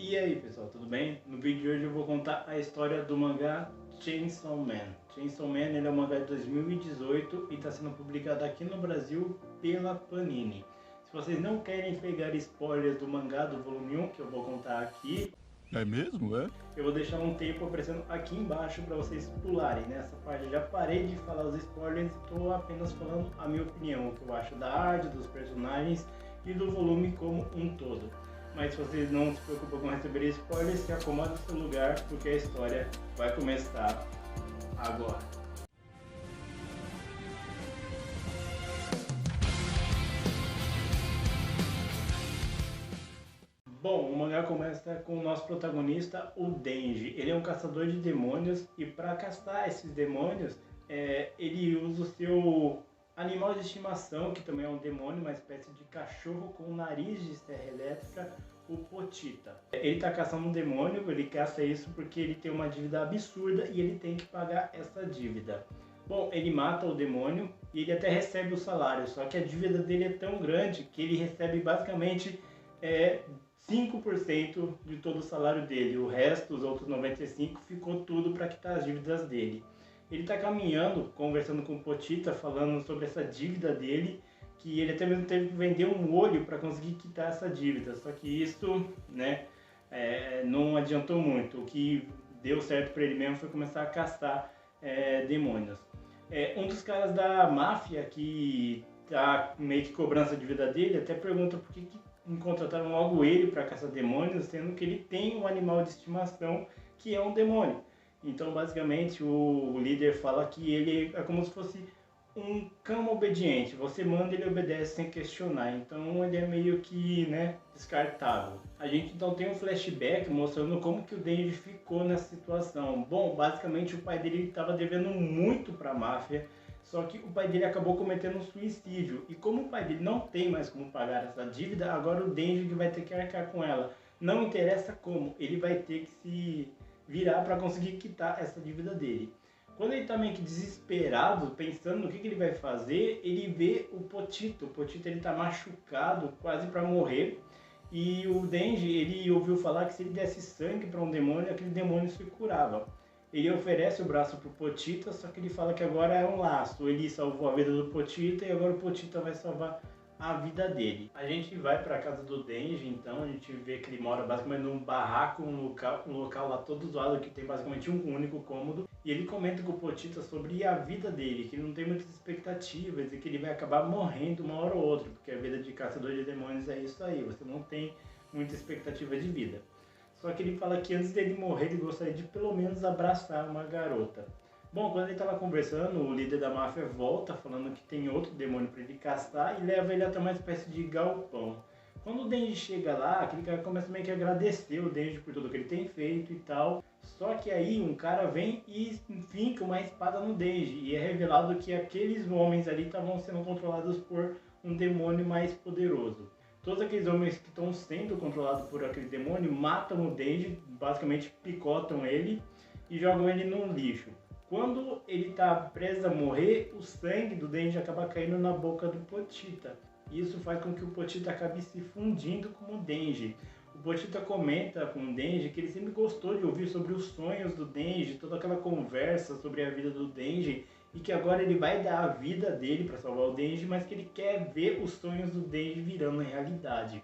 E aí pessoal, tudo bem? No vídeo de hoje eu vou contar a história do mangá Chainsaw Man. Chainsaw Man ele é um mangá de 2018 e está sendo publicado aqui no Brasil pela Panini. Se vocês não querem pegar spoilers do mangá do volume 1, que eu vou contar aqui, É mesmo, é? eu vou deixar um tempo aparecendo aqui embaixo para vocês pularem. Nessa parte eu já parei de falar os spoilers e estou apenas falando a minha opinião, o que eu acho da arte, dos personagens e do volume como um todo. Mas se vocês não se preocupam com receber spoilers, se acomoda no seu lugar, porque a história vai começar agora. Bom, o mangá começa com o nosso protagonista, o Denji. Ele é um caçador de demônios e para caçar esses demônios, ele usa o seu animal de estimação, que também é um demônio, uma espécie de cachorro com nariz de serra elétrica, o Pochita. Ele está caçando um demônio, ele caça isso porque ele tem uma dívida absurda e ele tem que pagar essa dívida. Bom, ele mata o demônio e ele até recebe o salário, só que a dívida dele é tão grande que ele recebe basicamente 5% de todo o salário dele. O resto, os outros 95%, ficou tudo para quitar as dívidas dele. Ele está caminhando, conversando com o Pochita, falando sobre essa dívida dele, que ele até mesmo teve que vender um olho para conseguir quitar essa dívida. Só que isso, não adiantou muito. O que deu certo para ele mesmo foi começar a caçar demônios. Um dos caras da máfia que tá meio que cobrando essa dívida dele até pergunta por que contrataram logo ele para caçar demônios, sendo que ele tem um animal de estimação que é um demônio. Então, basicamente, o líder fala que ele é como se fosse um cão obediente. Você manda, ele obedece sem questionar. Então, ele é meio que, descartável. A gente então tem um flashback mostrando como que o Denji ficou nessa situação. Bom, basicamente, o pai dele estava devendo muito para a máfia. Só que o pai dele acabou cometendo um suicídio. E como o pai dele não tem mais como pagar essa dívida, agora o Denji vai ter que arcar com ela. Não interessa como, ele vai ter que se virar para conseguir quitar essa dívida dele. Quando ele está meio que desesperado, pensando no que ele vai fazer, ele vê o Pochita. O Pochita está machucado, quase para morrer. E o Denji, ele ouviu falar que se ele desse sangue para um demônio, aquele demônio se curava. Ele oferece o braço pro Pochita, só que ele fala que agora é um laço. Ele salvou a vida do Pochita e agora o Pochita vai salvar a vida dele. A gente vai para a casa do Denji, então a gente vê que ele mora basicamente num barraco, um local lá todo zoado que tem basicamente um único cômodo. E ele comenta com o Pochita sobre a vida dele, que ele não tem muitas expectativas e que ele vai acabar morrendo uma hora ou outra, porque a vida de caçador de demônios é isso aí, você não tem muita expectativa de vida. Só que ele fala que antes dele morrer, ele gostaria de pelo menos abraçar uma garota. Bom, quando ele estava conversando, o líder da máfia volta falando que tem outro demônio para ele caçar e leva ele até uma espécie de galpão. Quando o Denji chega lá, aquele cara começa meio que a agradecer o Denji por tudo que ele tem feito e tal. Só que aí um cara vem e finca uma espada no Denji e é revelado que aqueles homens ali estavam sendo controlados por um demônio mais poderoso. Todos aqueles homens que estão sendo controlados por aquele demônio matam o Denji, basicamente picotam ele e jogam ele no lixo. Quando ele está preso a morrer, o sangue do Denji acaba caindo na boca do Pochita. Isso faz com que o Pochita acabe se fundindo com o Denji. O Pochita comenta com o Denji que ele sempre gostou de ouvir sobre os sonhos do Denji, toda aquela conversa sobre a vida do Denji, e que agora ele vai dar a vida dele para salvar o Denji, mas que ele quer ver os sonhos do Denji virando realidade.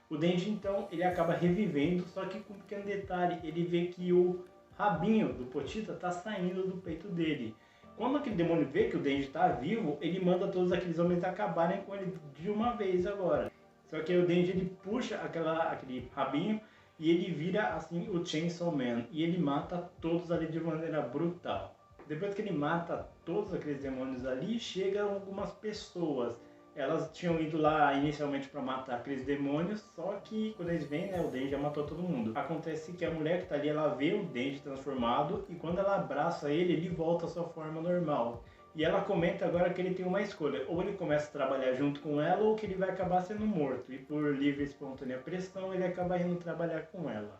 O Denji então ele acaba revivendo, só que com um pequeno detalhe, ele vê que o rabinho do Pochita está saindo do peito dele. Quando aquele demônio vê que o Denji está vivo, ele manda todos aqueles homens acabarem com ele de uma vez agora. Só que aí o Denji ele puxa aquele rabinho e ele vira assim o Chainsaw Man e ele mata todos ali de maneira brutal. Depois que ele mata todos aqueles demônios ali, chegam algumas pessoas. Elas tinham ido lá inicialmente para matar aqueles demônios, só que quando eles vêm, o Denji já matou todo mundo. Acontece que a mulher que está ali, ela vê o Denji transformado e quando ela abraça ele, ele volta à sua forma normal. E ela comenta agora que ele tem uma escolha, ou ele começa a trabalhar junto com ela, ou que ele vai acabar sendo morto. E por livre e espontânea pressão, ele acaba indo trabalhar com ela.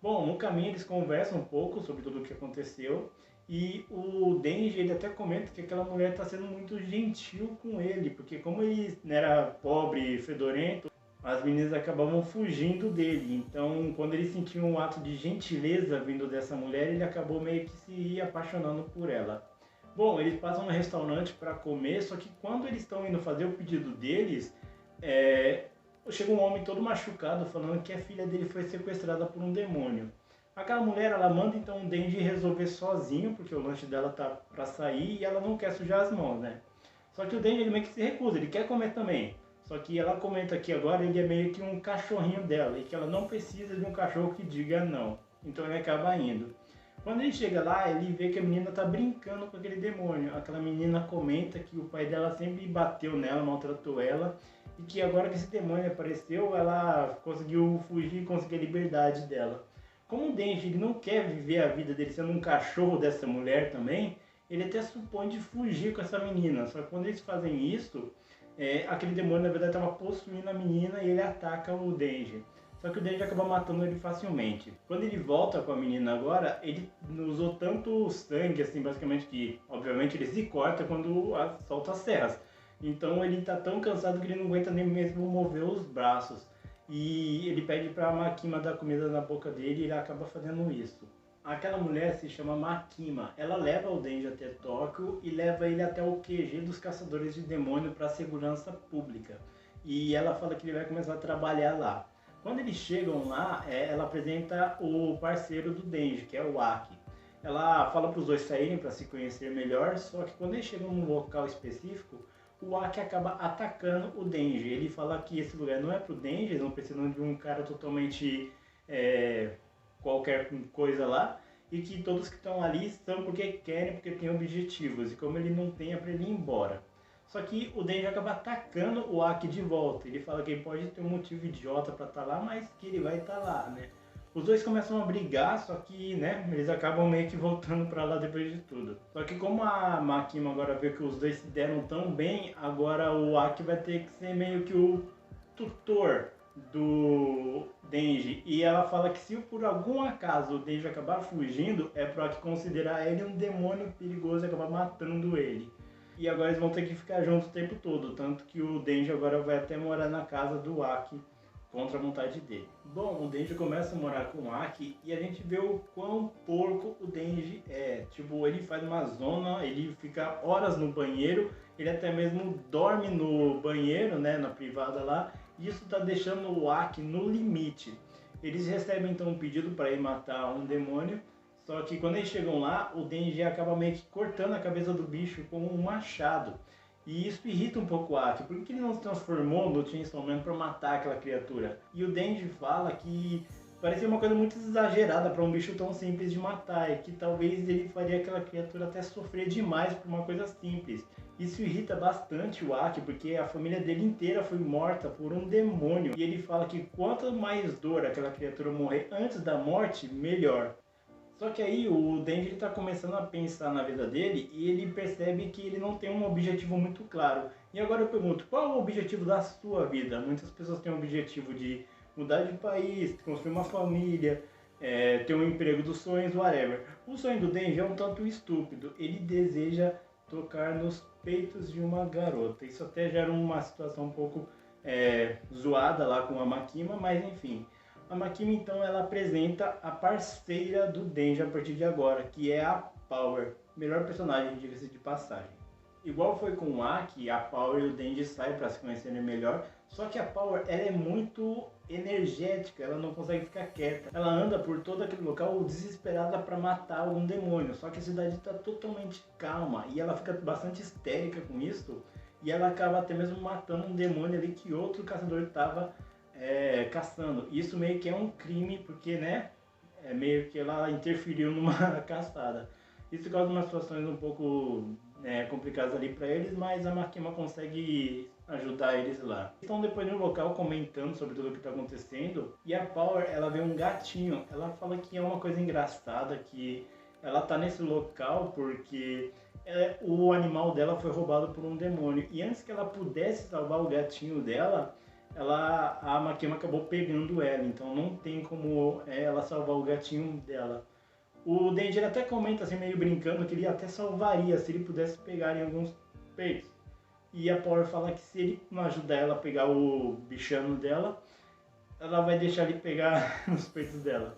Bom, no caminho eles conversam um pouco sobre tudo o que aconteceu. E o Denji ele até comenta que aquela mulher está sendo muito gentil com ele, porque como ele era pobre e fedorento, as meninas acabavam fugindo dele. Então, quando ele sentiu um ato de gentileza vindo dessa mulher, ele acabou meio que se apaixonando por ela. Bom, eles passam no restaurante para comer, só que quando eles estão indo fazer o pedido deles, é, chega um homem todo machucado falando que a filha dele foi sequestrada por um demônio. Aquela mulher, ela manda então o Denji resolver sozinho, porque o lanche dela tá para sair e ela não quer sujar as mãos, né? Só que o Denji ele meio que se recusa, ele quer comer também. Só que ela comenta que agora ele é meio que um cachorrinho dela e que ela não precisa de um cachorro que diga não. Então ele acaba indo. Quando ele chega lá, ele vê que a menina tá brincando com aquele demônio. Aquela menina comenta que o pai dela sempre bateu nela, maltratou ela, e que agora que esse demônio apareceu, ela conseguiu fugir e conseguir a liberdade dela. Como o Denji ele não quer viver a vida dele sendo um cachorro dessa mulher também, ele até supõe de fugir com essa menina. Só que quando eles fazem isso, aquele demônio na verdade estava possuindo a menina e ele ataca o Denji. Só que o Denji acaba matando ele facilmente. Quando ele volta com a menina agora, ele usou tanto sangue, assim, basicamente, que obviamente ele se corta quando solta as serras. Então ele tá tão cansado que ele não aguenta nem mesmo mover os braços. E ele pede pra Makima dar comida na boca dele e ele acaba fazendo isso. Aquela mulher se chama Makima. Ela leva o Denji até Tóquio e leva ele até o QG dos caçadores de demônio para segurança pública. E ela fala que ele vai começar a trabalhar lá. Quando eles chegam lá, ela apresenta o parceiro do Denji, que é o Aki. Ela fala para os dois saírem para se conhecer melhor, só que quando eles chegam num local específico, o Aki acaba atacando o Denji. Ele fala que esse lugar não é pro Denji, eles não precisam de um cara totalmente qualquer coisa lá, e que todos que estão ali estão porque querem, porque têm objetivos, e como ele não tem, é para ele ir embora. Só que o Denji acaba atacando o Aki de volta. Ele fala que ele pode ter um motivo idiota para estar lá, mas que ele vai estar lá, né? Os dois começam a brigar, só que, né, eles acabam meio que voltando para lá depois de tudo. Só que como a Makima agora vê que os dois se deram tão bem, agora o Aki vai ter que ser meio que o tutor do Denji. E ela fala que se por algum acaso o Denji acabar fugindo, é para Aki considerar ele um demônio perigoso e acabar matando ele. E agora eles vão ter que ficar juntos o tempo todo, tanto que o Denji agora vai até morar na casa do Aki contra a vontade dele. Bom, o Denji começa a morar com o Aki e a gente vê o quão porco o Denji é. Tipo, ele faz uma zona, ele fica horas no banheiro, ele até mesmo dorme no banheiro, né, na privada lá, e isso tá deixando o Aki no limite. Eles recebem então um pedido para ir matar um demônio. Só que quando eles chegam lá, o Denji acaba meio que cortando a cabeça do bicho com um machado. E isso irrita um pouco o Aki. Por que ele não se transformou no Chainsaw Man para matar aquela criatura? E o Denji fala que parecia uma coisa muito exagerada para um bicho tão simples de matar. E que talvez ele faria aquela criatura até sofrer demais por uma coisa simples. Isso irrita bastante o Aki, porque a família dele inteira foi morta por um demônio. E ele fala que quanto mais dor aquela criatura morrer antes da morte, melhor. Só que aí o Denji está começando a pensar na vida dele e ele percebe que ele não tem um objetivo muito claro. E agora eu pergunto, qual é o objetivo da sua vida? Muitas pessoas têm o objetivo de mudar de país, construir uma família, ter um emprego dos sonhos, whatever. O sonho do Denji é um tanto estúpido. Ele deseja tocar nos peitos de uma garota. Isso até gera uma situação um pouco zoada lá com a Makima, mas enfim. A Makima então ela apresenta a parceira do Denji a partir de agora, que é a Power, melhor personagem, diga-se de passagem. Igual foi com o Aki, a Power e o Denji saem para se conhecerem melhor, só que a Power ela é muito energética, ela não consegue ficar quieta. Ela anda por todo aquele local desesperada para matar algum demônio, só que a cidade está totalmente calma e ela fica bastante histérica com isso e ela acaba até mesmo matando um demônio ali que outro caçador estava caçando. Isso meio que é um crime, porque, né, meio que ela interferiu numa caçada. Isso causa umas situações um pouco complicadas ali para eles, mas a Makima consegue ajudar eles lá. Estão depois no local comentando sobre tudo o que está acontecendo, e a Power, ela vê um gatinho. Ela fala que é uma coisa engraçada, que ela tá nesse local porque o animal dela foi roubado por um demônio. E antes que ela pudesse salvar o gatinho dela, a Makima acabou pegando ela, então não tem como ela salvar o gatinho dela. O Denji até comenta assim, meio brincando, que ele até salvaria se ele pudesse pegar em alguns peitos. e a Power fala que se ele não ajudar ela a pegar o bichano dela, ela vai deixar ele pegar nos peitos dela.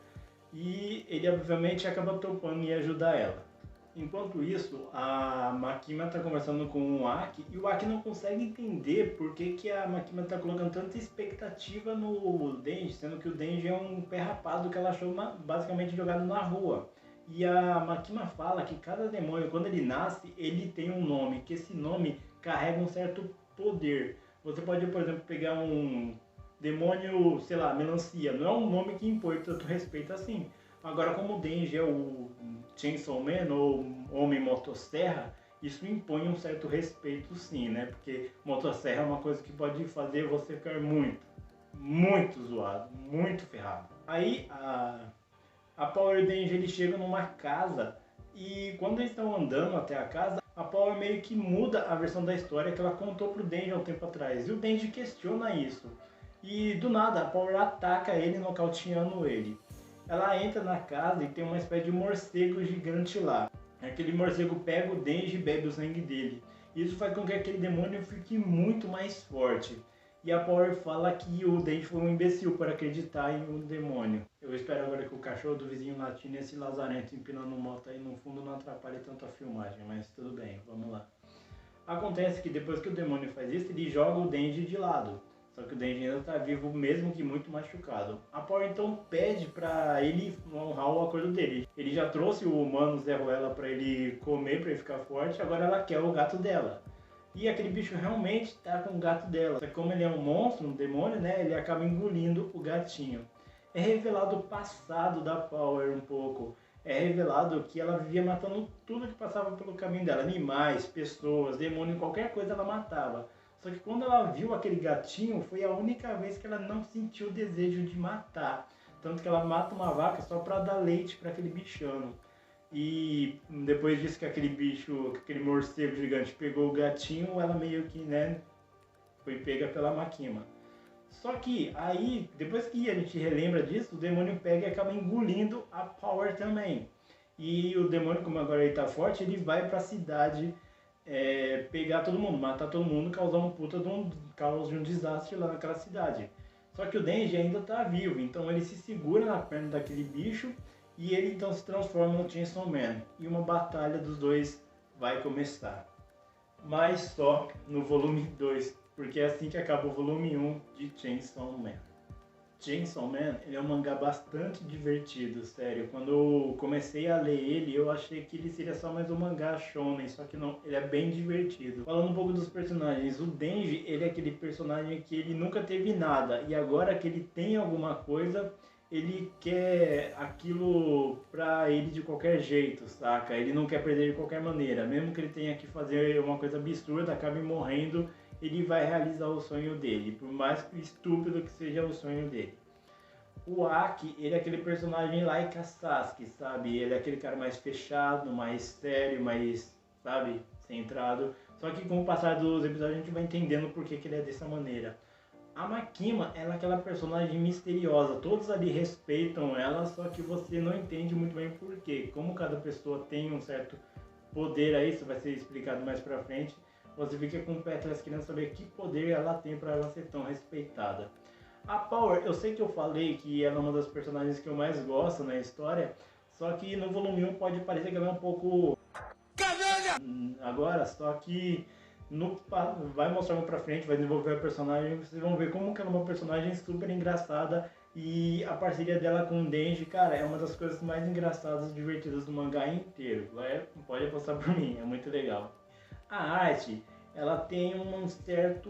E ele obviamente acaba topando e ajudar ela. Enquanto isso, a Makima está conversando com o Aki e o Aki não consegue entender por que a Makima está colocando tanta expectativa no Denji, sendo que o Denji é um pé rapado que ela achou basicamente jogado na rua. E a Makima fala que cada demônio, quando ele nasce, ele tem um nome, que esse nome carrega um certo poder. Você pode, por exemplo, pegar um demônio, sei lá, melancia, não é um nome que impõe tanto respeito assim. Agora, como o Denji é o Chainsaw Man ou Homem Motosserra, isso impõe um certo respeito sim, né? Porque motosserra é uma coisa que pode fazer você ficar muito zoado, muito ferrado. Aí a Power e o Denji eles chegam numa casa e quando eles estão andando até a casa, a Power meio que muda a versão da história que ela contou pro Denji há um tempo atrás. E o Denji questiona isso. E do nada a Power ataca ele, nocauteando ele. Ela entra na casa e tem uma espécie de morcego gigante lá. Aquele morcego pega o Denji e bebe o sangue dele. Isso faz com que aquele demônio fique muito mais forte. E a Power fala que o Denji foi um imbecil por acreditar em um demônio. Eu espero agora que o cachorro do vizinho latino e esse lazarento empinando moto aí no fundo não atrapalhe tanto a filmagem, mas tudo bem, vamos lá. Acontece que depois que o demônio faz isso, ele joga o Denji de lado. Só que o Denji ainda está vivo, mesmo que muito machucado. A Power então pede para ele honrar o acordo dele. Ele já trouxe o humano Zé Ruela para ele comer, para ele ficar forte, agora ela quer o gato dela. E aquele bicho realmente tá com o gato dela. Só que como ele é um monstro, um demônio, né, ele acaba engolindo o gatinho. É revelado o passado da Power um pouco. É revelado que ela vivia matando tudo que passava pelo caminho dela. Animais, pessoas, demônio, qualquer coisa ela matava. Só que quando ela viu aquele gatinho, foi a única vez que ela não sentiu o desejo de matar. Tanto que ela mata uma vaca só para dar leite para aquele bichano. E depois disso que aquele bicho, aquele morcego gigante pegou o gatinho, ela meio que, né, foi pega pela Makima. Só que aí, depois que a gente relembra disso, o demônio pega e acaba engolindo a Power também. E o demônio, como agora ele tá forte, ele vai pra cidade pegar todo mundo, matar todo mundo, causar um puta de um desastre lá naquela cidade. Só que o Denji ainda tá vivo, então ele se segura na perna daquele bicho e ele então se transforma no Chainsaw Man. E uma batalha dos dois vai começar. Mas só no volume 2, porque é assim que acaba o volume 1 de Chainsaw Man. Chainsaw Man, ele é um mangá bastante divertido, sério. Quando eu comecei a ler ele, eu achei que ele seria só mais um mangá shonen, só que não, ele é bem divertido. Falando um pouco dos personagens, o Denji, ele é aquele personagem que ele nunca teve nada, e agora que ele tem alguma coisa, ele quer aquilo pra ele de qualquer jeito, saca? Ele não quer perder de qualquer maneira, mesmo que ele tenha que fazer uma coisa absurda, acabe morrendo, ele vai realizar o sonho dele, por mais estúpido que seja o sonho dele. O Aki, ele é aquele personagem like a Sasuke, sabe? Ele é aquele cara mais fechado, mais sério, mais, sabe, centrado. Só que com o passar dos episódios a gente vai entendendo por que ele é dessa maneira. A Makima, ela é aquela personagem misteriosa, todos ali respeitam ela, só que você não entende muito bem por quê. Como cada pessoa tem um certo poder aí, isso vai ser explicado mais pra frente, você fica com o pé atrás querendo saber que poder ela tem para ela ser tão respeitada. A Power, eu sei que eu falei que ela é uma das personagens que eu mais gosto na história, só que no volume 1 pode parecer que ela é um pouco canalha agora, só que vai mostrando pra frente, vai desenvolver a personagem, vocês vão ver como que ela é uma personagem super engraçada e a parceria dela com o Denji, cara, é uma das coisas mais engraçadas e divertidas do mangá inteiro. Pode apostar por mim, é muito legal. A arte, ela tem um certo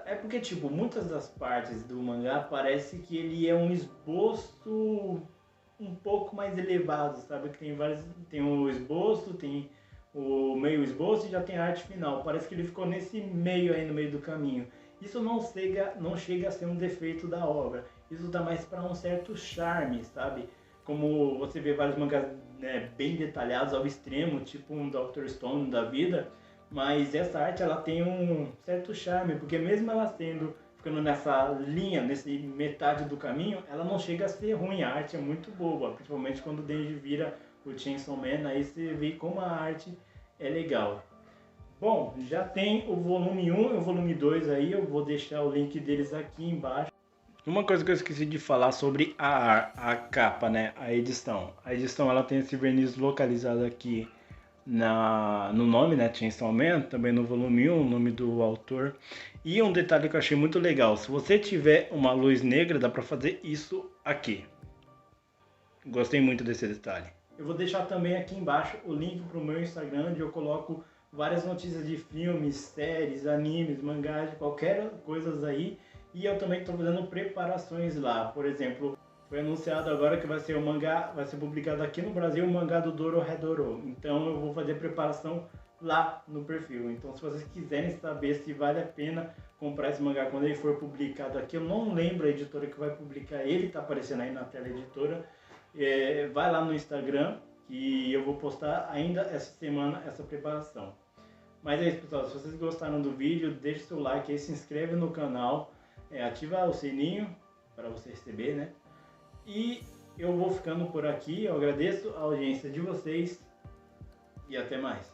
é porque, tipo, muitas das partes do mangá parece que ele é um esboço um pouco mais elevado, sabe? Que tem o esboço, tem o meio esboço e já tem a arte final. Parece que ele ficou nesse meio aí, no meio do caminho. Isso não chega a ser um defeito da obra. Isso dá mais para um certo charme, sabe? Como você vê vários mangás, né, bem detalhados ao extremo, tipo um Dr. Stone da vida, mas essa arte ela tem um certo charme, porque mesmo ela ficando nessa linha, nesse metade do caminho, ela não chega a ser ruim, a arte é muito boa, principalmente quando o Denji vira o Chainsaw Man, aí você vê como a arte é legal. Bom, já tem o volume 1 e o volume 2 aí, eu vou deixar o link deles aqui embaixo. Uma coisa que eu esqueci de falar sobre a capa, né, a edição. A edição ela tem esse verniz localizado aqui no nome, né, Chainsaw Man, também no volume 1, o nome do autor. E um detalhe que eu achei muito legal, se você tiver uma luz negra, dá pra fazer isso aqui. Gostei muito desse detalhe. Eu vou deixar também aqui embaixo o link para o meu Instagram, onde eu coloco várias notícias de filmes, séries, animes, mangás, qualquer coisa aí. E eu também estou fazendo preparações lá. Por exemplo, foi anunciado agora que vai ser o mangá, vai ser publicado aqui no Brasil o mangá do Dorohedoro. Então eu vou fazer preparação lá no perfil. Então se vocês quiserem saber se vale a pena comprar esse mangá quando ele for publicado aqui, eu não lembro a editora que vai publicar ele, tá aparecendo aí na tela editora. Vai lá no Instagram que eu vou postar ainda essa semana essa preparação. Mas é isso, pessoal, se vocês gostaram do vídeo, deixe seu like aí, se inscreve no canal, ativa o sininho para você receber, né? E eu vou ficando por aqui, eu agradeço a audiência de vocês e até mais.